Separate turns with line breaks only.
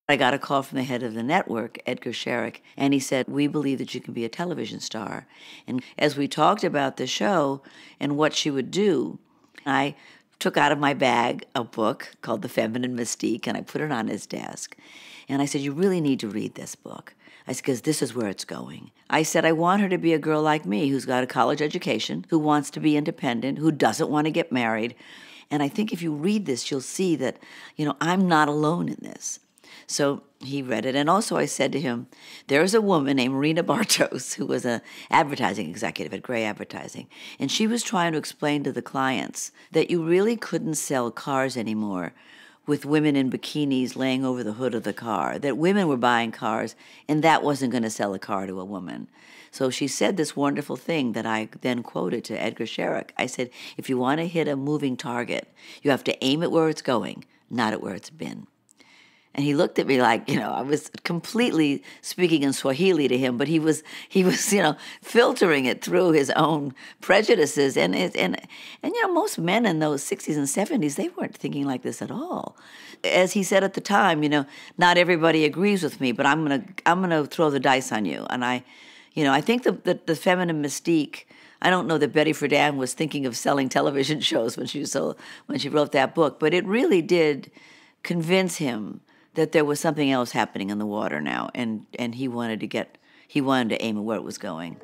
I got a call from the head of the network, Edgar Sherrick, and he said, "We believe that you can be a television star." And as we talked about the show and what she would do, I took out of my bag a book called The Feminine Mystique, and I put it on his desk. And I said, "You really need to read this book." I said, "because this is where it's going." I said, "I want her to be a girl like me who's got a college education, who wants to be independent, who doesn't want to get married. And I think if you read this, you'll see that, I'm not alone in this." So he read it. And also I said to him, there's a woman named Marina Bartos who was an advertising executive at Gray Advertising. And she was trying to explain to the clients that you really couldn't sell cars anymore with women in bikinis laying over the hood of the car, that women were buying cars, and that wasn't going to sell a car to a woman. So she said this wonderful thing that I then quoted to Edgar Sherrick. I said, if you want to hit a moving target, you have to aim at where it's going, not at where it's been. And he looked at me like, I was completely speaking in Swahili to him, but he was, filtering it through his own prejudices. And most men in those 60s and 70s, they weren't thinking like this at all. As he said at the time, not everybody agrees with me, but I'm gonna throw the dice on you. And I think the feminine mystique. I don't know that Betty Friedan was thinking of selling television shows when she wrote that book, but it really did convince him that there was something else happening in the water now, and he wanted to aim at where it was going.